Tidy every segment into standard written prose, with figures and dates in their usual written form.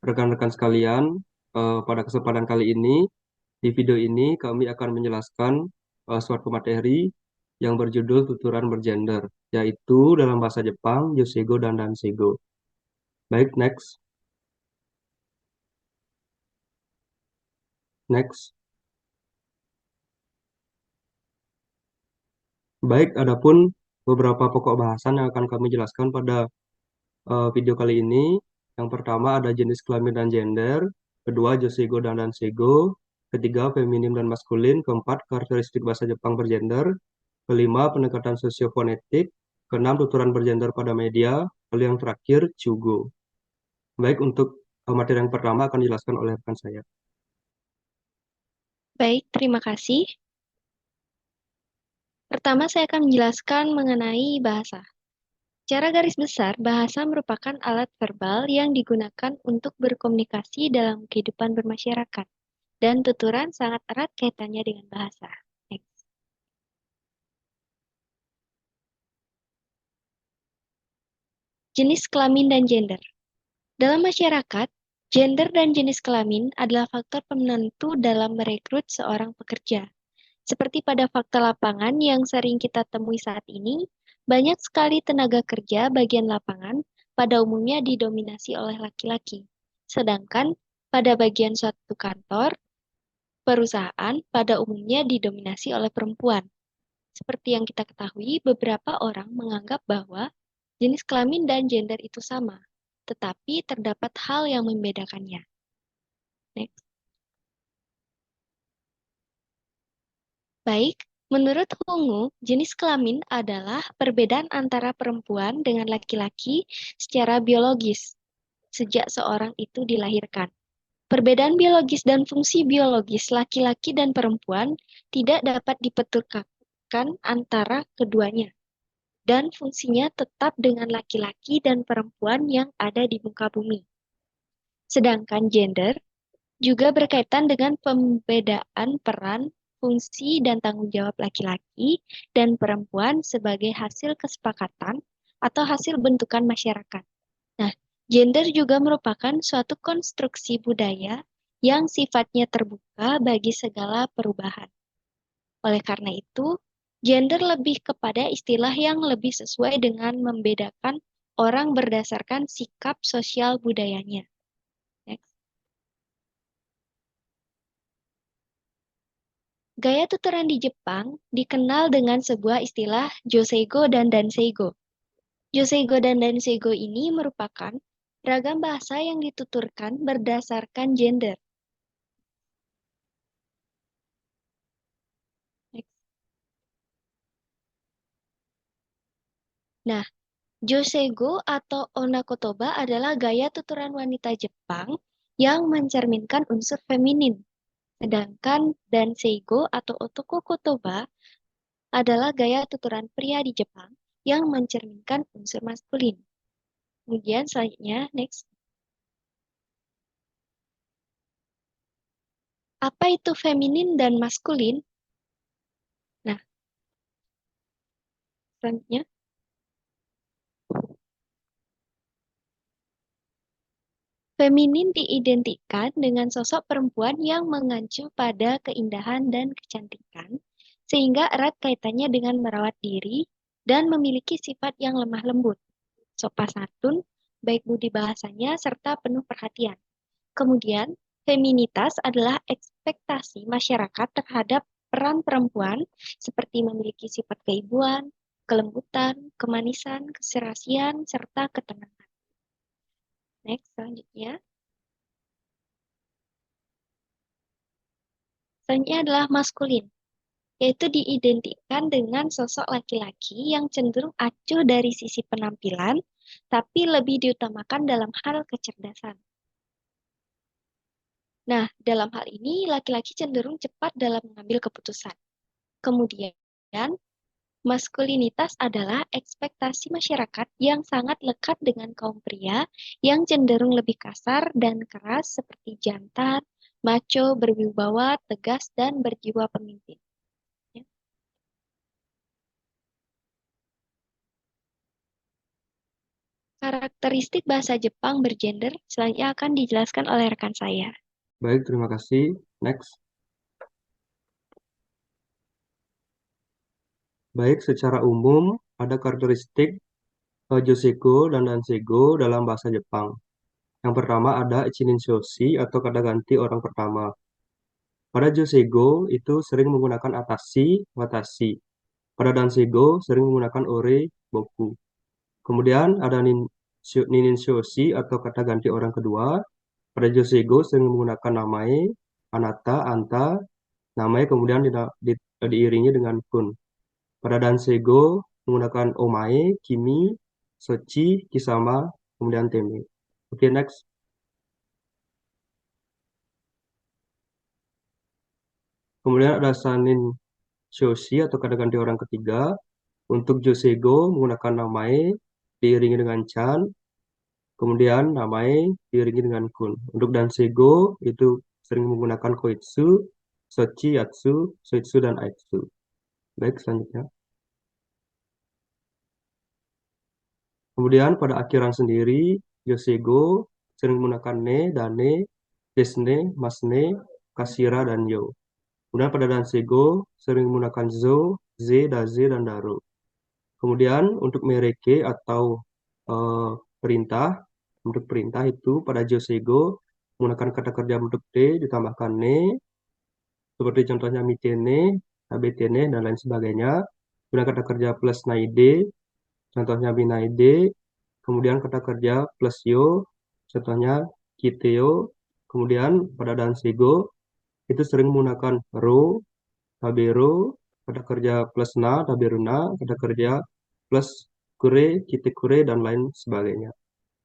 rekan-rekan sekalian, pada kesempatan kali ini, di video ini kami akan menjelaskan suatu materi yang berjudul tuturan bergender, yaitu dalam bahasa Jepang, Yoseigo dan Danseigo. Baik, next. Next. Baik, adapun beberapa pokok bahasan yang akan kami jelaskan pada video kali ini. Yang pertama ada jenis kelamin dan gender, kedua Joseigo dan Danseigo, ketiga feminim dan maskulin, keempat karakteristik bahasa Jepang bergender, kelima pendekatan sosiofonetik, keenam tuturan bergender pada media, lalu yang terakhir Chugo. Baik, untuk materi yang pertama akan dijelaskan oleh rekan saya. Baik, terima kasih. Pertama, saya akan menjelaskan mengenai bahasa. Secara garis besar, bahasa merupakan alat verbal yang digunakan untuk berkomunikasi dalam kehidupan bermasyarakat, dan tuturan sangat erat kaitannya dengan bahasa. Next. Jenis kelamin dan gender. Dalam masyarakat, gender dan jenis kelamin adalah faktor penentu dalam merekrut seorang pekerja. Seperti pada fakta lapangan yang sering kita temui saat ini, banyak sekali tenaga kerja bagian lapangan pada umumnya didominasi oleh laki-laki. Sedangkan pada bagian suatu kantor, perusahaan pada umumnya didominasi oleh perempuan. Seperti yang kita ketahui, beberapa orang menganggap bahwa jenis kelamin dan gender itu sama, tetapi terdapat hal yang membedakannya. Next. Baik, menurut Hungu, jenis kelamin adalah perbedaan antara perempuan dengan laki-laki secara biologis sejak seorang itu dilahirkan. Perbedaan biologis dan fungsi biologis laki-laki dan perempuan tidak dapat dipeturkan antara keduanya, dan fungsinya tetap dengan laki-laki dan perempuan yang ada di muka bumi. Sedangkan gender juga berkaitan dengan pembedaan peran, fungsi, dan tanggung jawab laki-laki dan perempuan sebagai hasil kesepakatan atau hasil bentukan masyarakat. Nah, gender juga merupakan suatu konstruksi budaya yang sifatnya terbuka bagi segala perubahan. Oleh karena itu, gender lebih kepada istilah yang lebih sesuai dengan membedakan orang berdasarkan sikap sosial budayanya. Next. Gaya tuturan di Jepang dikenal dengan sebuah istilah Joseigo dan Danseigo. Joseigo dan Danseigo ini merupakan ragam bahasa yang dituturkan berdasarkan gender. Next. Nah, Joseigo atau Onakotoba adalah gaya tuturan wanita Jepang yang mencerminkan unsur feminin. Sedangkan Danseigo atau Otoko Kotoba adalah gaya tuturan pria di Jepang yang mencerminkan unsur maskulin. Kemudian selanjutnya, next. Apa itu feminin dan maskulin? Nah, selanjutnya. Feminin diidentikan dengan sosok perempuan yang mengacu pada keindahan dan kecantikan, sehingga erat kaitannya dengan merawat diri dan memiliki sifat yang lemah lembut, sopan santun, baik budi bahasanya, serta penuh perhatian. Kemudian, feminitas adalah ekspektasi masyarakat terhadap peran perempuan seperti memiliki sifat keibuan, kelembutan, kemanisan, keserasian, serta ketenangan. Next, selanjutnya. Selanjutnya adalah maskulin, yaitu diidentikan dengan sosok laki-laki yang cenderung acuh dari sisi penampilan, tapi lebih diutamakan dalam hal kecerdasan. Nah, dalam hal ini laki-laki cenderung cepat dalam mengambil keputusan. Kemudian, maskulinitas adalah ekspektasi masyarakat yang sangat lekat dengan kaum pria yang cenderung lebih kasar dan keras seperti jantan, macho, berwibawa, tegas, dan berjiwa pemimpin. Karakteristik bahasa Jepang bergender selanjutnya akan dijelaskan oleh rekan saya. Baik, terima kasih. Next. Baik, secara umum ada karakteristik Joseko dan Dansego dalam bahasa Jepang. Yang pertama ada Ichinenshoshi atau kata ganti orang pertama. Pada Josego itu sering menggunakan atashi, watashi. Pada Dansego sering menggunakan ore, boku. Kemudian ada Nininshoshi atau kata ganti orang kedua. Pada Josego sering menggunakan namae, anata, anta, namae kemudian diiringi dengan kun. Pada Dansego menggunakan omae, kimi, sochi, kisama, kemudian teme. Oke, next. Kemudian ada Sanin Shoshi atau kata ganti orang ketiga. Untuk Josego menggunakan namae diiringi dengan chan, kemudian namae diiringi dengan kun. Untuk Dansego itu sering menggunakan koitsu, sochi, yatsu, soitsu, dan aitsu. Baik, selanjutnya. Kemudian pada akhiran sendiri, Yosego sering menggunakan ne, dane, desne, masne, kasira, dan yo. Kemudian pada Dansego sering menggunakan zo, ze, daze, dan daro. Kemudian untuk mereke atau eh, perintah, untuk perintah itu pada Josego menggunakan kata kerja bentuk T ditambahkan ne, seperti contohnya mitene, abetene, dan lain sebagainya. Kemudian kata kerja plus naide, contohnya binaide. Kemudian kata kerja plus yo, contohnya kiteo. Kemudian pada Dansego itu sering menggunakan ro, tabero, kata kerja plus na, taberuna, kata kerja plus kure, kite kure, dan lain sebagainya.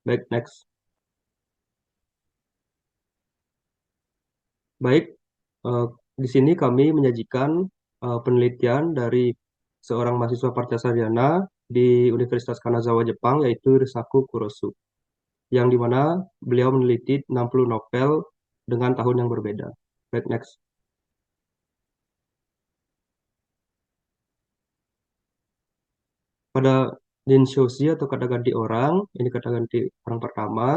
Baik, next. Baik, eh, di sini kami menyajikan penelitian dari seorang mahasiswa Sarjana di Universitas Kanazawa Jepang, yaitu Risaku Kurosu, yang dimana beliau meneliti 60 novel dengan tahun yang berbeda. Baik, next. Pada Dinshoshi atau kata ganti orang, ini kata ganti orang pertama,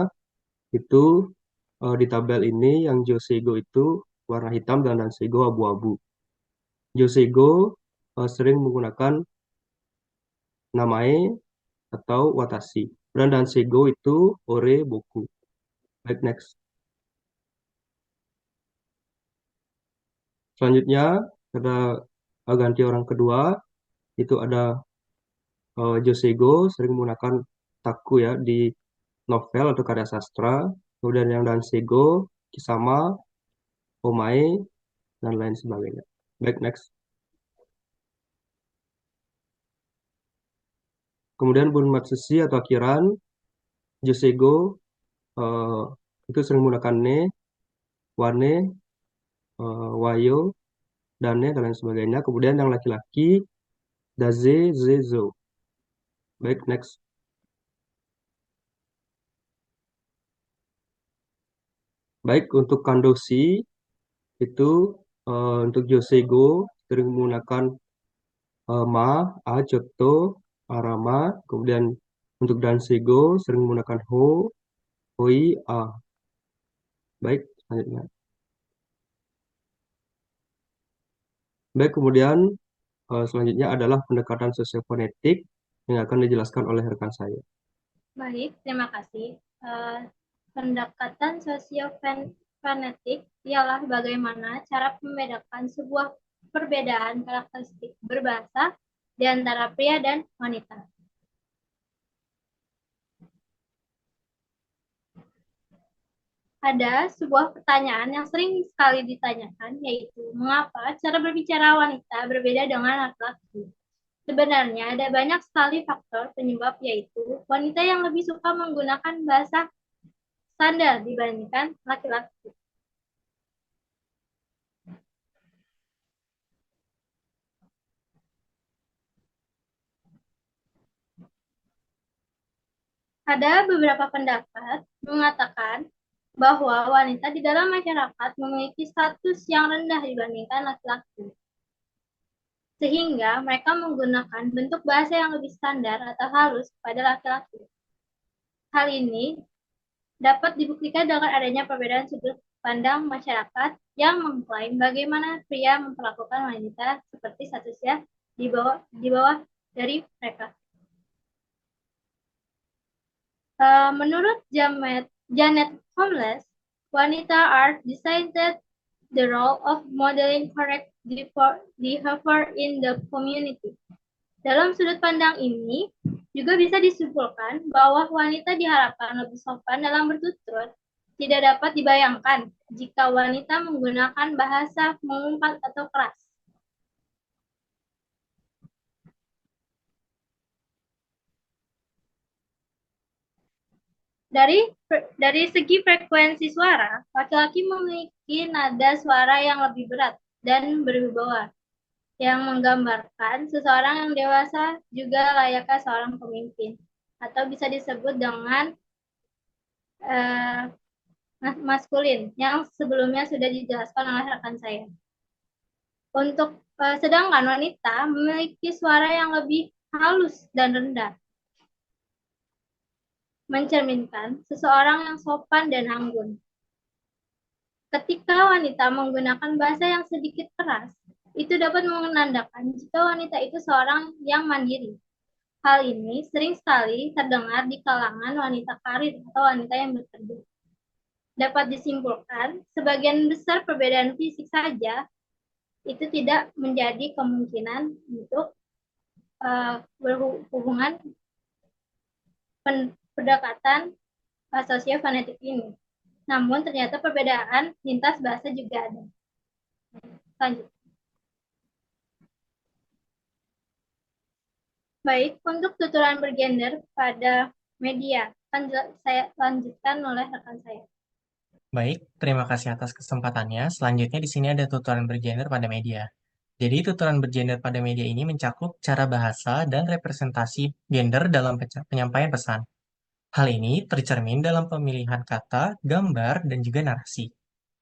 itu di tabel ini yang Joseigo itu warna hitam dan Danseigo abu-abu. Joseigo sering menggunakan namae atau watashi. Dan Danseigo itu ore boku. Baik, next. Selanjutnya ada ganti orang kedua, itu ada Joseigo sering menggunakan taku ya di novel atau karya sastra. Kemudian yang Danseigo, Kisama, Omae, dan lain sebagainya. Baik, next. Kemudian Bunmatsushi atau akhiran, Joseigo eh, itu sering menggunakan ne, wane, wayo, dane, dan lain sebagainya. Kemudian yang laki-laki, daze, zezo. Baik, next. Baik, untuk kandoshi itu untuk Joseigo sering menggunakan ma, a, choto, arama. Kemudian untuk Danseigo sering menggunakan ho, hoi, a. Baik, selanjutnya. Baik, kemudian selanjutnya adalah pendekatan sosiofonetik yang akan dijelaskan oleh rekan saya. Baik, terima kasih. Pendekatan sosiofonetik ialah bagaimana cara membedakan sebuah perbedaan karakteristik berbahasa di antara pria dan wanita. Ada sebuah pertanyaan yang sering sekali ditanyakan, yaitu mengapa cara berbicara wanita berbeda dengan laki-laki. Sebenarnya ada banyak sekali faktor penyebab, yaitu wanita yang lebih suka menggunakan bahasa standar dibandingkan laki-laki. Ada beberapa pendapat mengatakan bahwa wanita di dalam masyarakat memiliki status yang rendah dibandingkan laki-laki, sehingga mereka menggunakan bentuk bahasa yang lebih standar atau halus pada laki-laki. Hal ini dapat dibuktikan dengan adanya perbedaan sudut pandang masyarakat yang mengklaim bagaimana pria memperlakukan wanita seperti statusnya di bawah dari mereka. Menurut Janet Holmes, wanita are decided the role of modeling correct behavior in the community. Dalam sudut pandang ini, juga bisa disimpulkan bahwa wanita diharapkan lebih sopan dalam bertutur. Tidak dapat dibayangkan jika wanita menggunakan bahasa mengumpat atau keras. Dari segi frekuensi suara, laki-laki memiliki nada suara yang lebih berat dan berwibawa, yang menggambarkan seseorang yang dewasa juga layaknya seorang pemimpin, atau bisa disebut dengan maskulin, yang sebelumnya sudah dijelaskan oleh rekan saya. Sedangkan wanita memiliki suara yang lebih halus dan rendah, mencerminkan seseorang yang sopan dan anggun. Ketika wanita menggunakan bahasa yang sedikit keras, itu dapat menandakan jika wanita itu seorang yang mandiri. Hal ini sering sekali terdengar di kalangan wanita karir atau wanita yang bekerja. Dapat disimpulkan, sebagian besar perbedaan fisik saja itu tidak menjadi kemungkinan untuk berhubungan pendekatan sosiofonetik ini. Namun ternyata perbedaan lintas bahasa juga ada. Lanjut. Baik, untuk tuturan bergender pada media, saya lanjutkan oleh rekan saya. Baik, terima kasih atas kesempatannya. Selanjutnya di sini ada tutoran bergender pada media. Jadi tutoran bergender pada media ini mencakup cara bahasa dan representasi gender dalam penyampaian pesan. Hal ini tercermin dalam pemilihan kata, gambar, dan juga narasi.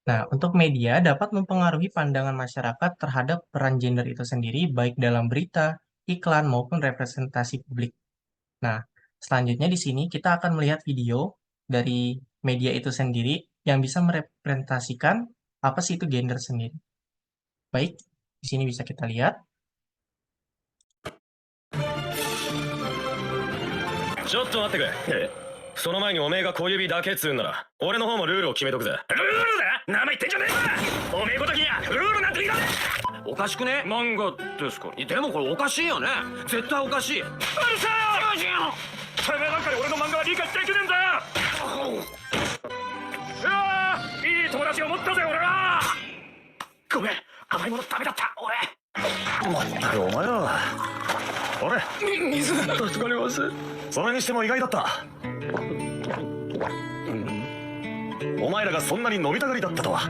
Nah, untuk media dapat mempengaruhi pandangan masyarakat terhadap peran gender itu sendiri, baik dalam berita, iklan, maupun representasi publik. Nah, selanjutnya di sini kita akan melihat video dari media itu sendiri yang bisa merepresentasikan apa sih itu gender sendiri. Baik, di sini bisa kita lihat. ちょっと待ってくれ。その前におめえが小指だけっつうんなら、俺の方もルールを決めとくぜ。ルールだ？名前言ってんじゃねえぞ。おめえごときにはルールなんていらねえ。おかしくね？漫画ですか？でもこれおかしいよね。絶対おかしい。うるさいよ。てめえなんかで俺の漫画は理解できねえんだよ。うわー、いい友達を持ったぜ俺は。ごめん、甘いものダメだった俺。お前ら。あれ？水助かります。それにしても意外だった。お前らがそんなに飲みたがりだったとは。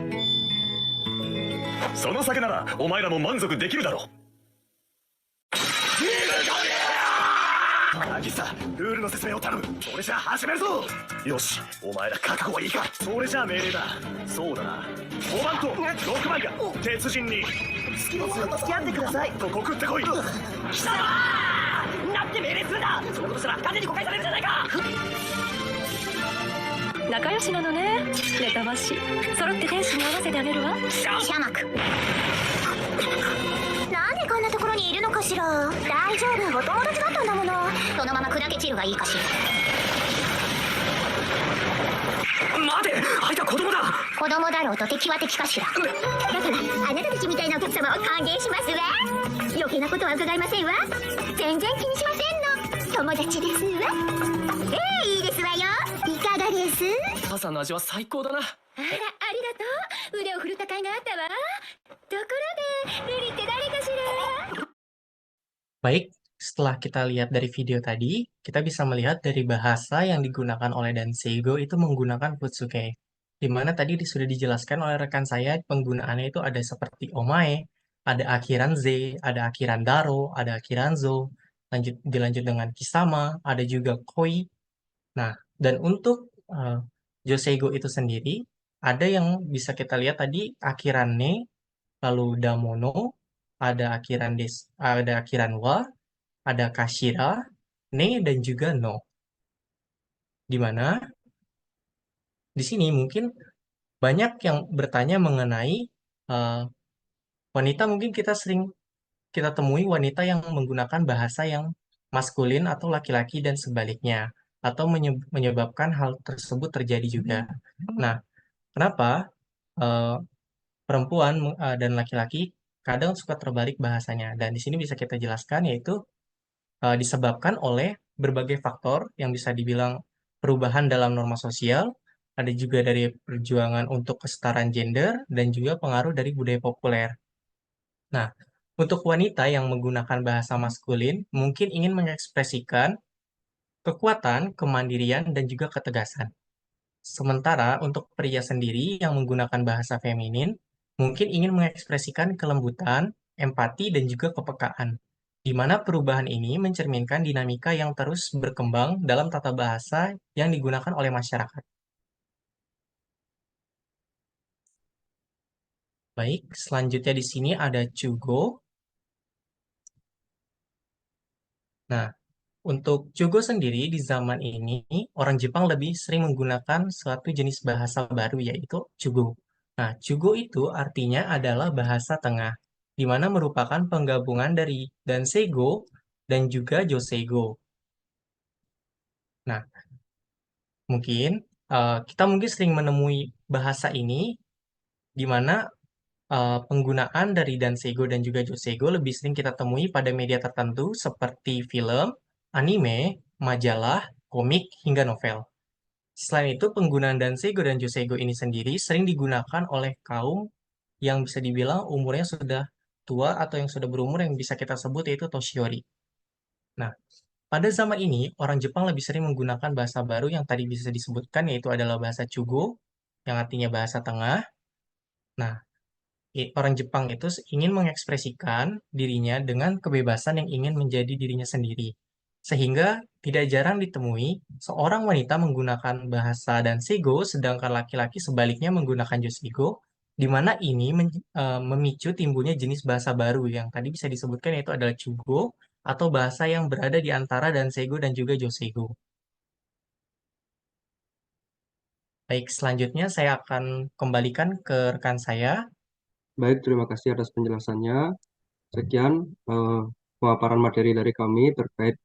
その酒ならお前らも満足できるだろう。渚、ルールの説明を頼む。それじゃあ始めるぞ。よし、お前ら覚悟はいいか。それじゃあ命令だ。そうだな、5番と6番が鉄人に好きです付き合ってくださいと告ってこい。貴様なんて命令するんだ。そのことしたら完全に誤解されるじゃないか。仲良しなのね、ネタばし。揃って天使に合わせてあげるわ。シャマク。なんでこんなところにいるのかしら。大丈夫、お友達だったんだもの。このまま砕け散るがいいかしら。待て、あいつは子供だ。子供だろうと敵は敵かしら。だからあなたたちみたいなお客様を歓迎しますわ。余計なことは伺いませんわ。全然気にしませんの。友達ですわ。いいですわよ。いかがです？母さんの味は最高だな。あら、ありがとう。腕を振るった甲斐があったわ。ところで、ルリって誰かしら？ Baik, setelah kita lihat dari video tadi, kita bisa melihat dari bahasa yang digunakan oleh Danseigo itu menggunakan Futsuke. Di mana tadi sudah dijelaskan oleh rekan saya, penggunaannya itu ada seperti omae, ada akhiran ze, ada akhiran daro, ada akhiran zo, dilanjut dengan kisama, ada juga koi. Nah, dan untuk Joseigo itu sendiri, ada yang bisa kita lihat tadi akhiran ne, lalu damono, ada akhiran wa, ada kashira, ne, dan juga no. di mana di sini mungkin banyak yang bertanya mengenai eh, wanita, mungkin kita temui wanita yang menggunakan bahasa yang maskulin atau laki-laki dan sebaliknya, atau menyebabkan hal tersebut terjadi juga. Nah, kenapa eh, perempuan dan laki-laki kadang suka terbalik bahasanya? Dan di sini bisa kita jelaskan, yaitu disebabkan oleh berbagai faktor yang bisa dibilang perubahan dalam norma sosial, ada juga dari perjuangan untuk kesetaraan gender, dan juga pengaruh dari budaya populer. Nah, untuk wanita yang menggunakan bahasa maskulin, mungkin ingin mengekspresikan kekuatan, kemandirian, dan juga ketegasan. Sementara untuk pria sendiri yang menggunakan bahasa feminin, mungkin ingin mengekspresikan kelembutan, empati, dan juga kepekaan. Di mana perubahan ini mencerminkan dinamika yang terus berkembang dalam tata bahasa yang digunakan oleh masyarakat. Baik, selanjutnya di sini ada Chugo. Nah, untuk Chugo sendiri di zaman ini, orang Jepang lebih sering menggunakan suatu jenis bahasa baru, yaitu Chugo. Nah, Chugo itu artinya adalah bahasa tengah, di mana merupakan penggabungan dari Danseigo dan juga Joseigo. Nah, mungkin kita mungkin sering menemui bahasa ini di mana penggunaan dari Danseigo dan juga Joseigo lebih sering kita temui pada media tertentu seperti film, anime, majalah, komik, hingga novel. Selain itu, penggunaan Danseigo dan Joseigo ini sendiri sering digunakan oleh kaum yang bisa dibilang umurnya sudah tua atau yang sudah berumur, yang bisa kita sebut yaitu Toshiori. Nah, pada zaman ini, orang Jepang lebih sering menggunakan bahasa baru yang tadi bisa disebutkan, yaitu adalah bahasa Chugo, yang artinya bahasa tengah. Nah, orang Jepang itu ingin mengekspresikan dirinya dengan kebebasan yang ingin menjadi dirinya sendiri. Sehingga tidak jarang ditemui seorang wanita menggunakan bahasa Danseigo, sedangkan laki-laki sebaliknya menggunakan Joseigo, di mana ini memicu timbulnya jenis bahasa baru yang tadi bisa disebutkan, yaitu adalah Chugo, atau bahasa yang berada di antara Danseigo dan juga Joseigo. Baik, selanjutnya saya akan kembalikan ke rekan saya. Baik, terima kasih atas penjelasannya. Sekian pemaparan materi dari kami terkait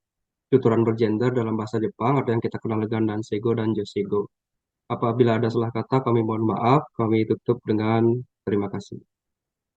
tuturan bergender dalam bahasa Jepang atau yang kita kenal dengan Danseigo dan Joseigo. Apabila ada salah kata, kami mohon maaf. Kami tutup dengan terima kasih.